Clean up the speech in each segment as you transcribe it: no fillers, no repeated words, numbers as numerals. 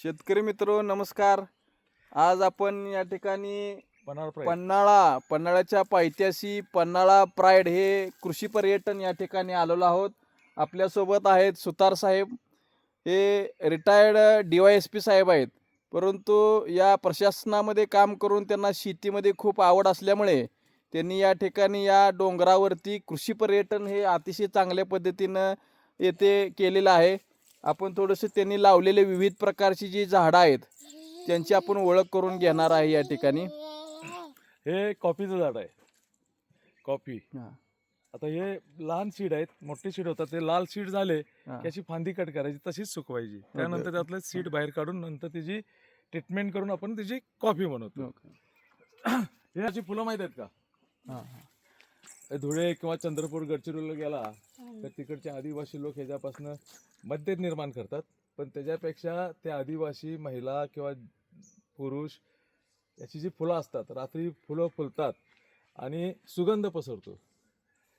शेतकरी मित्र नमस्कार. आज आपण या ठिकाणी पन्हाळ्याच्या पायथ्याशी पन्हाळा प्राईड हे कृषी पर्यटन या ठिकाणी आलेलो आहोत. आपल्यासोबत आहेत सुतार साहेब, हे रिटायर्ड DYSP साहेब आहेत, परंतु या प्रशासनामध्ये काम करून त्यांना शेतीमध्ये खूप आवड असल्यामुळे त्यांनी या ठिकाणी या डोंगरावरती कृषी पर्यटन हे अतिशय चांगल्या पद्धतीनं येथे केलेलं आहे. आपण थोडंसं त्यांनी लावलेले विविध प्रकारची जी झाडं आहेत त्यांची आपण ओळख करून घेणार आहे या ठिकाणी. हे कॉफीचं झाड आहे. कॉफी आता हे लहान सीड आहेत, मोठे सीड होतात, ते लाल सीड झाले की अशी फांदी कट करायची, तशीच सुकवायची, त्यानंतर त्यातलं सीड बाहेर काढून नंतर त्याची ट्रीटमेंट करून आपण त्याची कॉफी बनवतो. हे अशी फुलं माहित आहेत का? धुळे किंवा चंद्रपूर गडचिरोलीला गेला तर तिकडचे आदिवासी लोक ह्याच्यापासून मद्य निर्माण करतात, पण त्याच्यापेक्षा ते आदिवासी महिला किंवा पुरुष याची जी फुलं असतात, रात्री फुलं फुलतात आणि सुगंध पसरतो.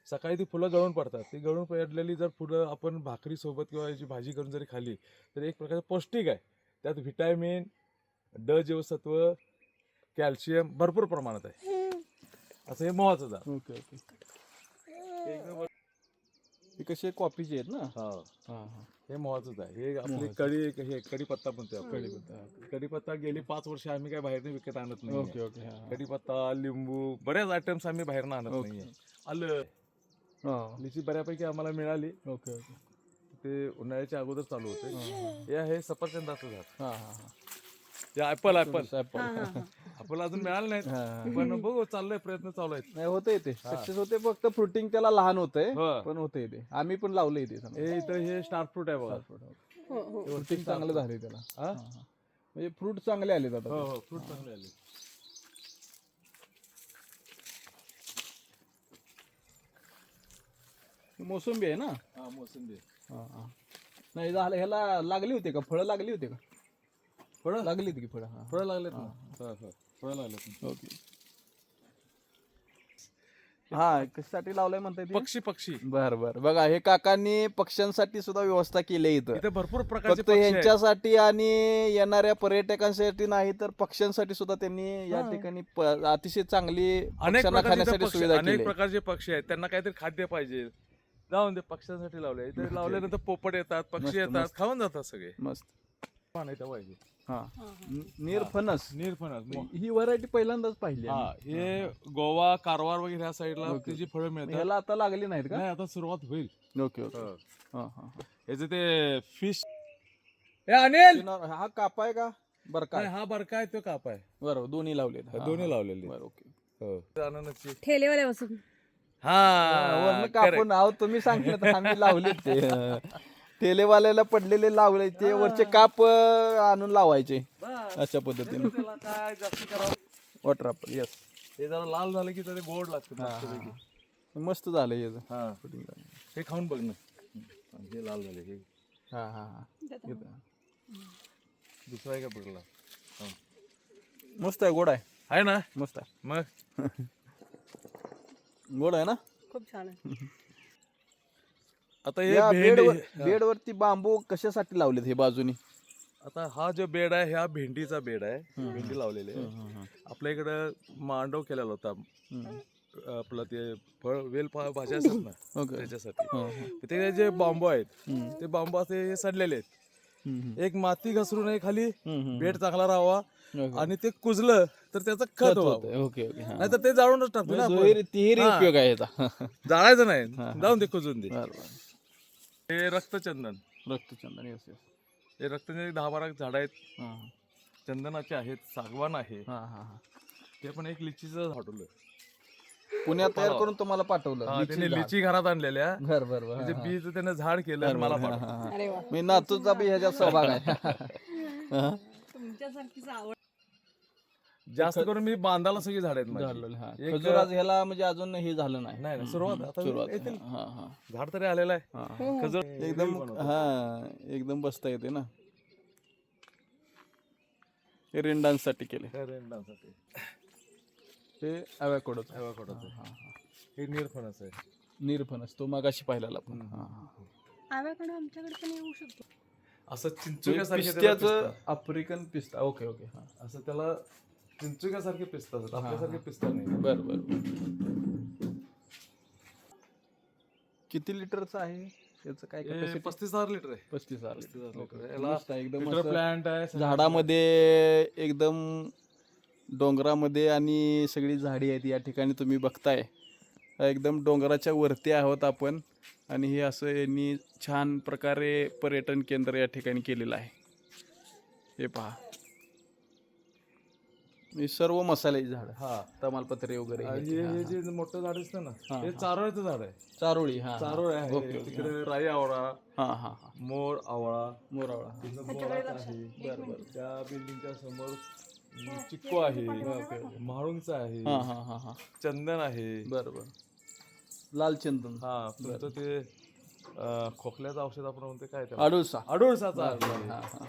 सकाळी ती फुलं गळून पडतात. ती गळून पडलेली जर फुलं आपण भाकरीसोबत किंवा याची भाजी करून जरी खाल्ली तर एक प्रकारचं पौष्टिक आहे. त्यात व्हिटॅमिन ड जीवसत्व, कॅल्शियम भरपूर प्रमाणात आहे. असं हे मोहाचं झाड. Okay okay. हे कसे कॉफीचे आहेत ना? हा, हे मोहाचंच आहे. हे आपली कढीपत्ता म्हणतो. कढीपत्ता गेली 5 वर्ष आम्ही काय बाहेरने विकत आणत नाही. Okay okay. कढीपत्ता, लिंबू, बरेच आयटम्स आम्ही बाहेरनं आणत नाहीये. आलं, लिची बऱ्यापैकी आम्हाला मिळाली. Okay okay. ते उन्हाळ्याच्या अगोदर चालू होते. हे आहे सफरचंदाचं झाड. ते ऍपल ऍपल अजून मिळालं नाही, पण बघू, चाललंय, प्रयत्न चालू आहेत. नाही होतंय ते सक्सेस होते, फक्त फ्रुटिंग त्याला लहान होतंय, पण होतंय ते. आम्ही पण लावलंय ते. हे इथं हे स्टार फ्रूट आहे बघा. फ्रुटिंग चांगलं झालंय त्याला. म्हणजे फ्रूट चांगले आले आता. हो, फ्रूट चांगले आले. मोसंबी आहे ना? हा, मोसंबी. नाही झालं, ह्याला लागली होती का फळं? लागली होती का फळं? लागली होती की फळं? फळं लागलेत ना. फळं लागलेत. ओके. हा, कशासाठी लावलंय म्हणताय? पक्षी. बर बर. बघा, हे काकांनी पक्ष्यांसाठी सुद्धा व्यवस्था केली इथं. भरपूर प्रकारचे फक्त यांच्यासाठी आणि येणाऱ्या पर्यटकांसाठी नाही, तर पक्ष्यांसाठी सुद्धा त्यांनी या ठिकाणी अतिशय चांगली पक्ष्यांना खाण्यासाठी सुविधा केली. अनेक प्रकारचे पक्षी आहेत, त्यांना काहीतरी खाद्य पाहिजे. जाऊन दे, पक्ष्यांसाठी लावले. इथे लावल्यानंतर पोपट येतात, पक्षी येतात, खाऊन जातात सगळे. मस्त. पाहिजे. निरफणस ही व्हरायटी पहिल्यांदाच पाहिली. हे गोवा, कारवार वगैरे ह्या साईडला त्याची फळं मिळतात. ह्याला आता लागली नाहीत का? नाही, आता सुरुवात होईल. Okay okay. याचे ते फिश. अनिल, हा कापा आहे का? बरका? हा बरका आहे, तो काप आहे. बरोबर, दोन्ही लावले. दोन्ही लावलेले. ओके. ठेलेवाल्यापासून कापून आहो, तुम्ही सांगितलं तर आम्ही लावले ते. ठेलेवाल्याला पडलेले लावले ते, वरचे काप आणून लावायचे अशा पद्धतीने. काय जास्त करावं. Water apple. येस. हे जरा लाल झालं की ते गोड लागतं. मस्त झालं हे. हे खाऊन बघ ना. हे लाल झाले. हे दुसरा आहे का बघला? मस्त आहे, गोड आहे ना? मस्त आहे. मग गोड आहे ना? खूप छान आहे. आता हे बेड वरती बांबू कशासाठी लावलेत हे बाजूनी? आता हा जो बेड आहे, हा भेंडीचा बेड आहे. भेंडी लावलेली आहे. आपल्या इकडं मांडव केलेला होता. आपलं ते फळ वेल भाज्या असतात ना, त्याच्यासाठी ते जे बांबू आहेत ते बांबू असे सडलेले आहेत. एक माती घसरून खाली बेड चांगला राहावा आणि ते कुजलं तर त्याचं खत व्हावं. Okay okay. नाही तर ते जाळूनच टाकतो ना. उपयोग आहे याचा. जाळायचं नाही, जाऊन दे, कुजून दे. हे रक्तचंदन. Yes yes. हे रक्तचंदन 10-12 झाड आहेत. चंदनाचे आहेत, सागवान आहे. ते पण एक लिचीचं झाडवलं, पुण्यात तयार करून तुम्हाला पाठवलं. त्याने लिची घरात आणलेल्या. बरोबर. म्हणजे बीज त्याने झाड केलं आणि मला पाठवलं. मी नातूचा बी ह्याच्यात सहभाग आहे. तुमच्यासारखीच आवड. जास्त करून मी बांधाला सगळी झाड आहेत माझी. खजूर आज ह्याला म्हणजे अजून हे झालं नाही. नाही, सुरुवात येतील. झाड तरी आलेलं आहे. खजूर एकदम बसता येते ना. हे रेंडांसाठी केले. रेंडांसाठी. हे ॲव्होकाडो. हे निरफणस आहे. निरफणस तो मगाशी पाहिलेला आपण. ॲव्होकाडो आमच्याकडे पण येऊ शकतो. असं चिंचुक्यासारखे त्याला पिस्त्याचं पिस्ता. आफ्रिकन पिस्ता. ओके ओके हा. असं त्याला चिंचुक्यासारखे पिस्ता असतात, आपल्यासारखे पिस्ता नाही. बरं बरं. किती लिटरचं आहे त्याचं काय हे कॅपॅसिटी? 35,000 लिटर आहे. 35,000 35,000 लिटर. लिटर आहे. ओके. याला मस्त आहे, एकदम फिल्टर असं प्लांट आहे सगळं. झाडामध्ये एकदम डोंगरामध्ये आणि सगळी झाडी आहेत या ठिकाणी तुम्ही बघताय. एकदम डोंगराच्या वरती आहोत आपण आणि हे असं यांनी छान प्रकारे पर्यटन केंद्र या ठिकाणी केलेलं आहे. हे पहा, हे सर्व मसाल्याची झाड, हा. तमालपत्रे वगैरे हे आणि ते. हे हा, हे हा. जे मोठं झाड असतं ना, हा, हे हा. चारोळ्याचं झाड आहे. चारोळी. हा चारोळ ओके आहे. ओके. तिकडे राई आवळा, हा हा हा. मोर आवळा, मोरावळा. तिथं मोराचं आहे. बरं बरं. त्या बिल्डिंगच्या समोर चिक्कू आहे, ओके ओके. म्हाळुंगचं आहे, हा हा हा हा. चंदन आहे. बरं बरं. लाल चंदन. हा, तुमचं ते खोकल्याचं औषध आपण म्हणतो काय त्याला? अडुळसा. अडुळसाचं हा आहे, हा हा.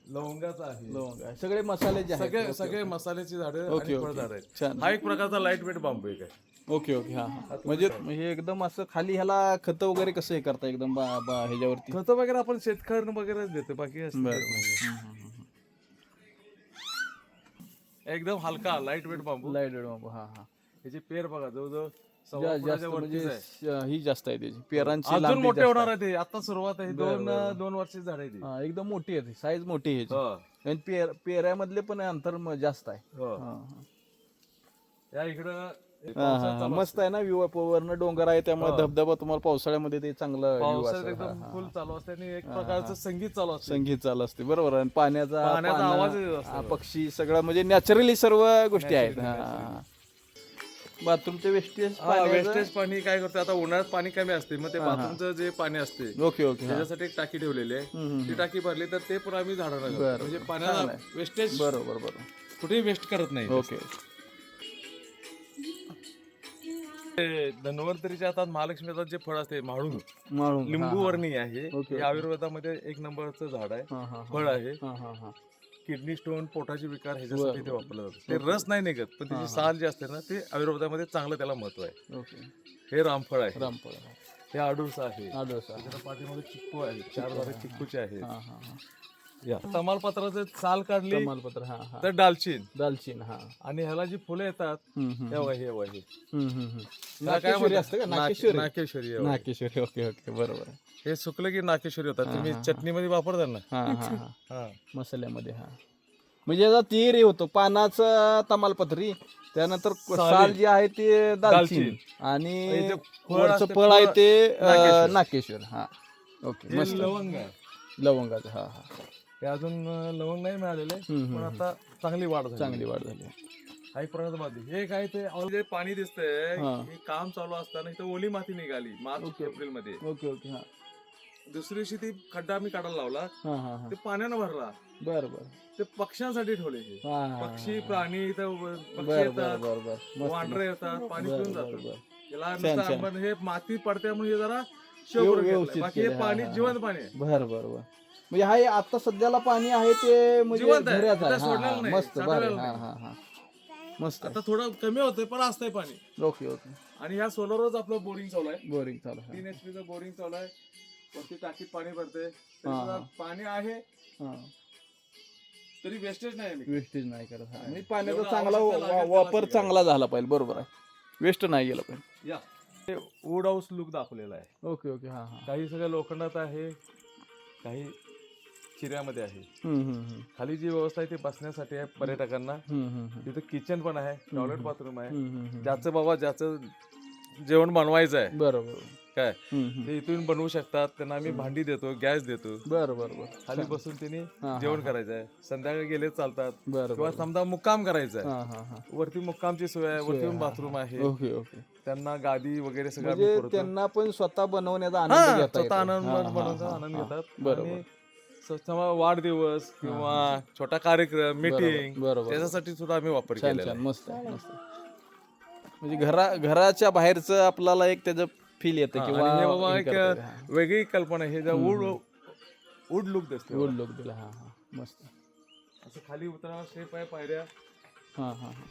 लवंगाचं आहे. लवंग आहे. सगळे मसाल्याचे आहेत. सगळे ओके, सगळे ओके. मसाल्याची झाडं ओके, आणि ओके. फळझाड आहेत. छान. हा एक प्रकारचा लाईट वेट बांबू एक आहे. Okay okay. हा हा. म्हणजे हे एकदम असं खाली ह्याला खतं वगैरे कसं हे करता एकदम ह्याच्यावरती? खतं वगैरे आपण शेतकऱ्यांना वगैरेच देतो, बाकी असं बरं. देत नाही. एकदम हलका लाईट वेट बांबू. लाईट बांबू. हा हा. याची पेर बघा जवळजवळ सव्वा जास्त फुटाच्या म्हणजे वरतीच आहे. ही जास्त आहे त्याची पेरांची अजून लांबी मोठे जास्त होणार आहे. आहे ते. आता सुरुवात आहे. दोन वर्षाची झाड आहे ती. हा, एकदम मोठी आहे साईज मोठी आहे ह्याची. हो, आणि पेऱ्यामधले पण अंतर जास्त आहे. हो. हा, हा. या इकडं हा, पावसाळ्यात हा. चालू मस्त आहे ना व्ह्यू. वरनं डोंगर आहे त्यामुळे हा. धबधबा तुम्हाला पावसाळ्यामध्ये ते चांगलं असतं. व्ह्यू पावसाळ्यात असेल. एकदम हा, फुल हा. चालू असते आणि एक प्रकारचं संगीत चालू असते. संगीत चालू असते. बरोबर आहे. आणि पाण्याचा पाण्याचा आवाज येत असतो. हा, पक्षी सगळं म्हणजे नॅचरली सर्व गोष्टी आहेत. Naturally, हा. बाथरूमचे वेस्टेज. वेस्टेज पाणी काय करते आता उन्हाळ्यात पाणी कमी असते, मग ते बाथरूमचं जे पाणी असते ओके ओके. हा. त्याच्यासाठी एक टाकी ठेवलेली आहे. हम्म, ती टाकी भरली तर ते पण आम्ही झाडांना घालतो. बरं. म्हणजे चांगलं पाण्याला आहे. वेस्टेज बरोबर बरोबर. कुठेही वेस्ट करत नाही. ओके. ते धन्वंतरीच्या हातात महालक्ष्मीचं जे फळ असते म्हाळूंग, माळून. लिंबू वर्णी आहे. ओके, हे आयुर्वेदामध्ये एक नंबरचं झाड आहे, हा हा फळ आहे. हा हा हा. किडनी स्टोन, पोटाचे विकार ह्याच्यासाठी ते वापरलं जातं. ते रस नाही निघत, पण त्याची साल जी असते ना ते आयुर्वेदामध्ये चांगलं त्याला महत्व आहे. ओके. हे रामफळ आहे, रामफळ. हे आडूळसा आहे, आडोसा. त्याच्या पाठीमध्ये चिक्कू आहे, 4 झाडे चिक्कूचे आहेत. हा हा हा. या तमालपत्राचं साल काढली तमालपत्र. हा हा. तर दालचीन, दालचीन. हा. आणि ह्याला जी फुलं येतात हे बघा, हे बघा, हे त्याला काय नाकेश्वरी म्हणतात? असतं का? नाकेश्वरी. नाकेश्वरी आहे बघा. नाकेश्वरी. Okay okay. बरोबर आहे. हे सुकलं की नाकेश्वरी होतात. तुम्ही चटणीमध्ये वापरता ना. हा हा हा. हा, मसाल्यामध्ये. हा. म्हणजे याचा तीर हे होतो पानाचं तमालपत्री, त्यानंतर साल जी आहे ते दालचीन आणि हे जे फळ वरचं असते फळ आहे ते नाकेश्वर. नाकेश्वर. हा. ओके. हे मस्त. लवंग आहे. लवंगाचं. हा हा. हे अजून लवंग नाही मिळालेले, हम्म, पण आता चांगली वाढ झाली. चांगली वाढ झाली. हा एक प्रकारचं माती. हे काय ते जे पाणी दिसतंय, हा. हे काम चालू असताना इथं ओली माती निघाली मार्च एप्रिल मध्ये. Okay okay. हा दुसरी दिवशी ती खड्डा मी काढायला लावला, हा हा हा. ते पाण्यानं भरला. बरं बरं. ते पक्ष्यांसाठी ठेवले हे. हा हा. पक्षी, प्राणी इथं पक्षी बरं बरं येतात, बरं बरं. वांढरे येतात, पाणी बरं पिऊन बरं जातात. बरं. त्याला छान, नुसतं छान. आपण हे माती पडते म्हणून हे जरा शो करून घेतलंय. व्यवस्थित बाकी हे केलं. पाणी हा, हा. जिवंत पाणी आहे. बरं बरं बरं. म्हणजे हा हे आता सध्याला पाणी आहे ते म्हणजे जिवंत आहे. झऱ्याचं आहे. इथं हा, सोडलेलं हा. नाही, मस्त. बरं. साठवलेलं हा नाही. हा हा. मस्त. आता थोडं कमी होतंय पण असतंय पाणी. Okay okay. आणि ह्या सोलरच आपलं बोरिंग चालू आहे. बोरिंग चालू आहे. 3 HP चं बोरिंग चालू आहे. वरती टाकीत पाणी भरते. हा, हा. पाणी आहे हा. तरी वेस्टेज नाही. वेस्टेज नाही करत. हा. म्हणजे जेवढं पाण्याचा चांगला आवश्यकता लागेल त्याला वापर केलं. चांगला झाला पाहिजे. बरोबर आहे. वेस्ट नाही गेला पाहिजे. या हे वूड हाऊस लुक दाखवलेला आहे. Okay okay. हा हा. काही सगळं लोखंडात आहे, काही चिऱ्यामध्ये आहे. खाली जी व्यवस्था आहे ती बसण्यासाठी आहे पर्यटकांना. तिथं किचन पण आहे, टॉयलेट बाथरूम आहे. ज्याचं जेवण बनवायचं आहे बरोबर. काय ते इथून बनवू शकतात. त्यांना आम्ही भांडी देतो, गॅस देतो. बरं बरं बरं. खाली बसून त्यांनी हा, जेवण करायचं आहे. संध्याकाळी गेले चालतात, बरं किंवा बरं. समजा मुक्काम करायचा आहे. हा हा हा. वरती मुक्कामची सोय आहे, वरती बाथरूम आहे. Okay okay. त्यांना गादी वगैरे सगळं आम्ही म्हणजे पुरवतो. त्यांना पण स्वतः बनवण्याचा हा, आनंद घेता स्वतः येतो. आनंद हा, हा, बनवतात, हा, आनंद हा. घेतात. बरोबर. आणि समजा वाढदिवस किंवा छोटा कार्यक्रम, मीटिंग, बरोबर. त्याच्यासाठी सुद्धा आम्ही वापर छान केलेला छान. आहे. मस्त आहे, मस्त आहे. म्हणजे घराच्या बाहेरचं आपल्याला एक त्याचं फील येतं हा, किंवा आणि हे बाबा हे एक करता येतं. हा. वेगळी कल्पना आहे. हे ज्या वूड लुक दिसते गोड लोक दिला. हा हा. मस्त. असं खाली उतरा स्टेप आहे, पायऱ्या, हा हा हा.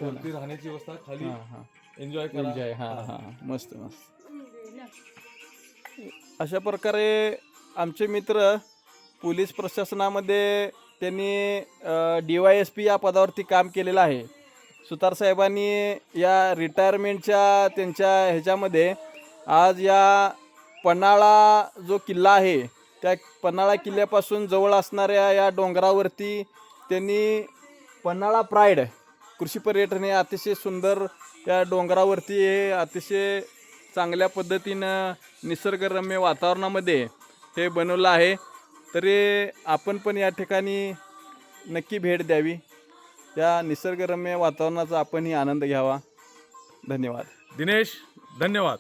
वरती राहण्याची व्यवस्था, खाली हा हा. एन्जॉय करा. एन्जॉय. हा हा. मस्त मस्त. अशा प्रकारे आमचे मित्र पोलीस प्रशासनामध्ये त्यांनी DYSP या पदावरती काम केलेलं आहे. सुतार साहेबांनी या रिटायरमेंटच्या त्यांच्या ह्याच्यामध्ये आज या पन्हाळा जो किल्ला आहे त्या पन्हाळा किल्ल्यापासून जवळ असणाऱ्या या डोंगरावरती त्यांनी पन्हाळा प्राईड कृषी पर्यटन हे अतिशय सुंदर त्या डोंगरावरती हे अतिशय चांगल्या पद्धतीनं निसर्गरम्य वातावरणामध्ये हे बनवलं आहे. तरी आपण पण या ठिकाणी नक्की भेट द्यावी. त्या निसर्गरम्य वातावरणाचा आपणही आनंद घ्यावा. धन्यवाद. दिनेश, धन्यवाद.